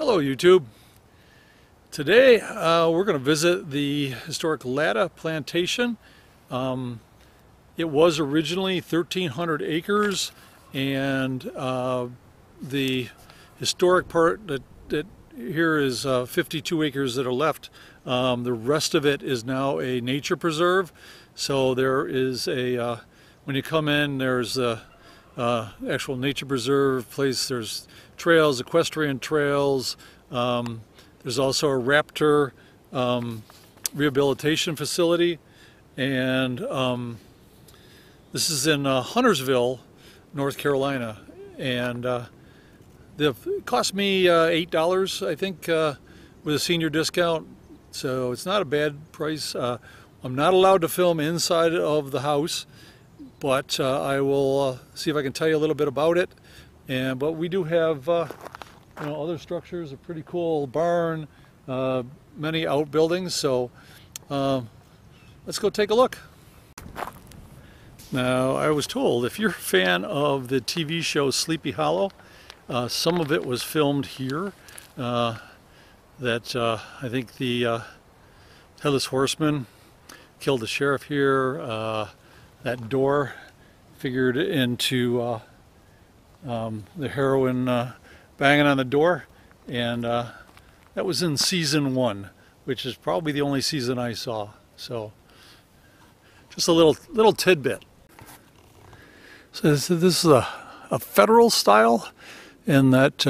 Hello YouTube. Today we're going to visit the historic Latta Plantation. It was originally 1,300 acres, and the historic part that here is 52 acres that are left. The rest of it is now a nature preserve. So there is a, when you come in, there's a actual nature preserve place. There's trails, equestrian trails. There's also a raptor rehabilitation facility, and this is in Huntersville, North Carolina, and it cost me $8, I think, with a senior discount. So it's not a bad price. I'm not allowed to film inside of the house, but I will see if I can tell you a little bit about it. But we do have other structures, a pretty cool barn, many outbuildings. So let's go take a look. Now, I was told if you're a fan of the TV show Sleepy Hollow, some of it was filmed here. I think the Headless Horseman killed the sheriff here. That door figured into the heroine banging on the door, and that was in season 1, which is probably the only season I saw. So just a little tidbit. So this is a federal style, in that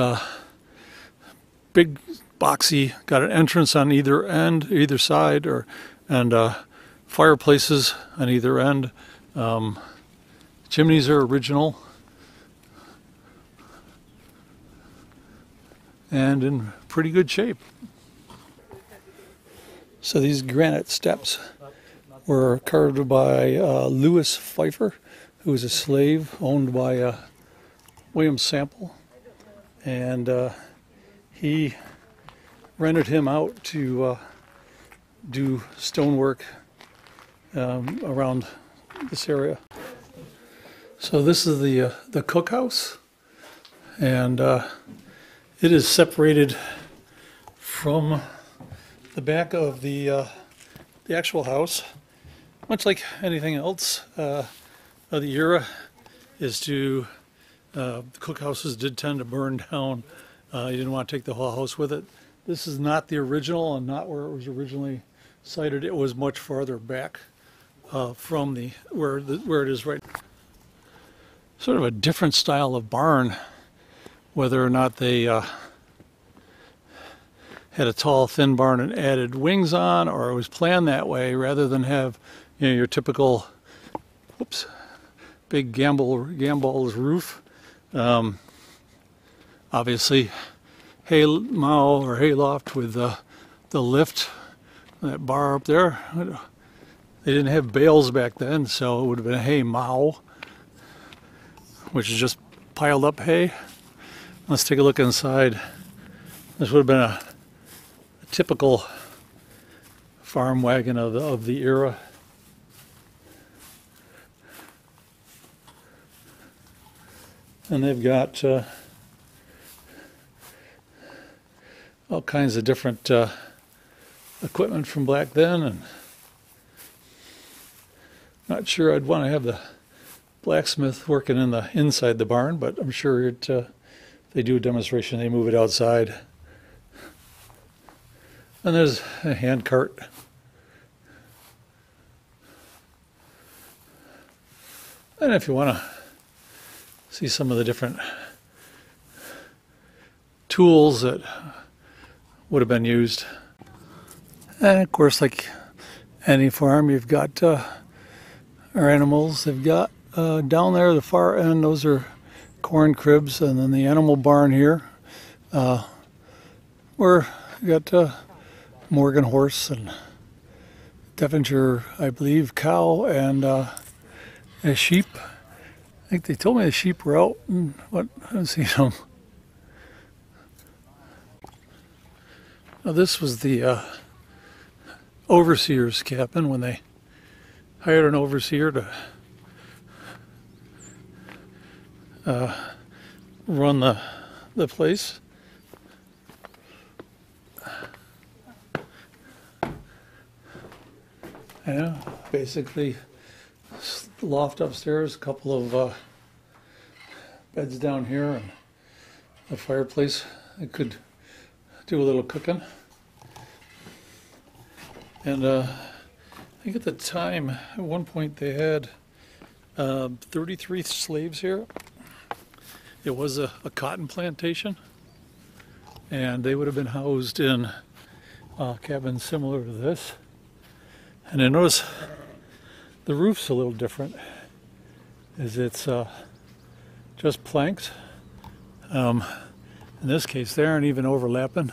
big boxy, got an entrance on either side, and fireplaces on either end. Chimneys are original and in pretty good shape. So these granite steps were carved by Lewis Pfeiffer, who was a slave owned by William Sample, and he rented him out to do stonework around this area. So this is the cookhouse, and it is separated from the back of the actual house, much like anything else of the era. The cookhouses did tend to burn down. You didn't want to take the whole house with it. This is not the original, and not where it was originally sited. It was much farther back from where it is right now. Sort of a different style of barn, whether or not they had a tall, thin barn and added wings on, or it was planned that way rather than have your typical, big gambol's roof. Obviously, hay mow or hay loft with the lift, that bar up there. They didn't have bales back then, so it would have been a hay mow, which is just piled up hay. Let's take a look inside. This would have been a typical farm wagon of the era. And they've got all kinds of different equipment from back then, and not sure I'd want to have the blacksmith working inside the barn, but I'm sure they do a demonstration, they move it outside. And there's a hand cart. And if you want to see some of the different tools that would have been used. And of course, like any farm, you've got our animals. They've got down there, the far end, those are corn cribs, and then the animal barn here, where you got Morgan horse and Devonshire, I believe, cow, and a sheep. I think they told me the sheep were out, and I haven't seen them. Now this was the overseer's cabin, when they hired an overseer to run the place. Yeah, basically loft upstairs, a couple of beds down here, and a fireplace. I could do a little cooking. And I think at the time, at one point they had 33 slaves here. It was a cotton plantation, and they would have been housed in cabins similar to this. And I notice the roof's a little different, as it's just planks. In this case, they aren't even overlapping,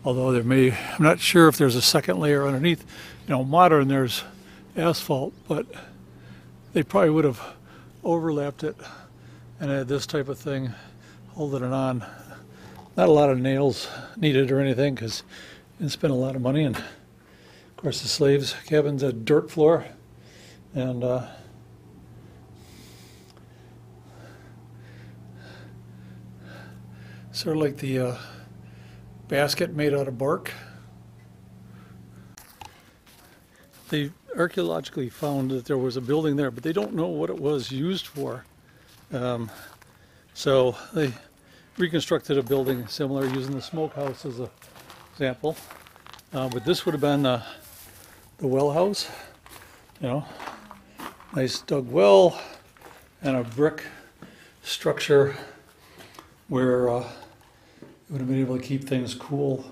although there may, I'm not sure if there's a second layer underneath. You know, modern, there's asphalt, but they probably would have overlapped it and had this type of thing holding it on. Not a lot of nails needed or anything, because you didn't spend a lot of money. And of course, the slaves' cabin's a dirt floor, and sort of like the basket made out of bark. They archaeologically found that there was a building there, but they don't know what it was used for. So they reconstructed a building similar, using the smokehouse as an example. But this would have been the well house, you know, nice dug well and a brick structure where it would have been able to keep things cool.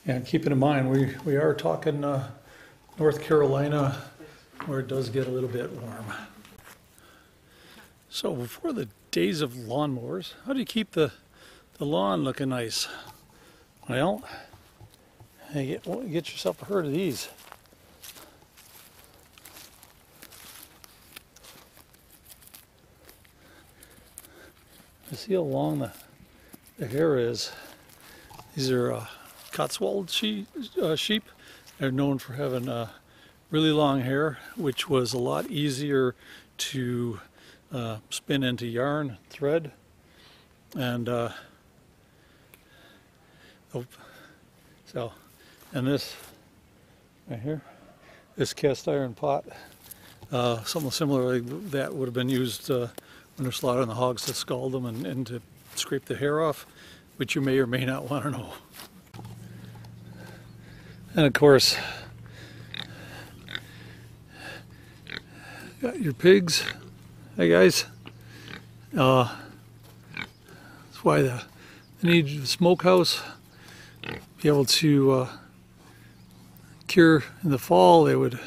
And keeping in mind, we are talking North Carolina, where it does get a little bit warm. So before the days of lawnmowers, how do you keep the lawn looking nice? Well, you get yourself a herd of these. You see how long the hair is. These are Cotswold sheep. They're known for having really long hair, which was a lot easier to spin into yarn, thread, and and this right here, this cast iron pot, something similar like that would have been used when they're slaughtering the hogs, to scald them and to scrape the hair off, which you may or may not want to know. And of course, got your pigs. Hey guys, that's why they need a smokehouse. Be able to cure in the fall. They would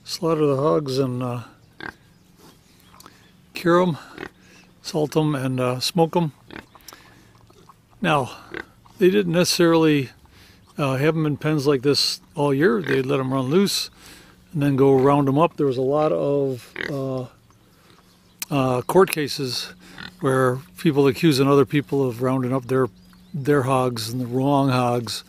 slaughter the hogs and cure them, salt them, and smoke them. Now, they didn't necessarily have them in pens like this all year. They'd let them run loose and then go round them up. There was a lot of court cases where people accusing other people of rounding up their hogs and the wrong hogs.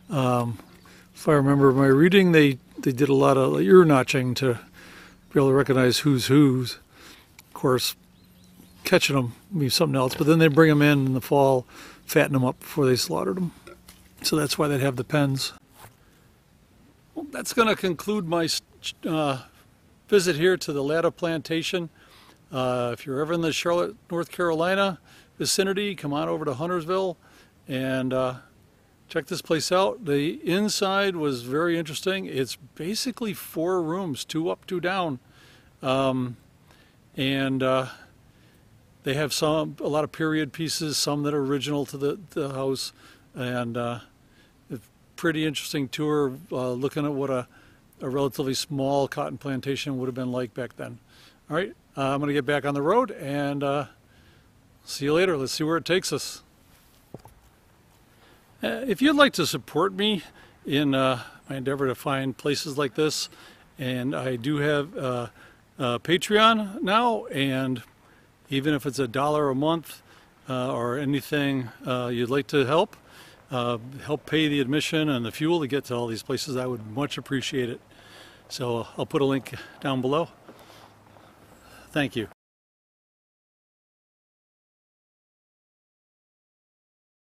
If I remember my reading, they did a lot of ear notching to be able to recognize who's whose. Of course, catching them would be something else, but then they bring them in the fall, fatten them up before they slaughtered them. So that's why they'd have the pens. Well, that's going to conclude my visit here to the Latta Plantation. If you're ever in the Charlotte, North Carolina vicinity, come on over to Huntersville and check this place out. The inside was very interesting. It's basically 4 rooms, 2 up, 2 down. And they have a lot of period pieces, some that are original to the house, and a pretty interesting tour looking at what a relatively small cotton plantation would have been like back then. All right, I'm going to get back on the road and see you later. Let's see where it takes us. If you'd like to support me in my endeavor to find places like this, and I do have Patreon now, and even if it's $1 a month or anything you'd like to help pay the admission and the fuel to get to all these places, I would much appreciate it. So I'll put a link down below. Thank you.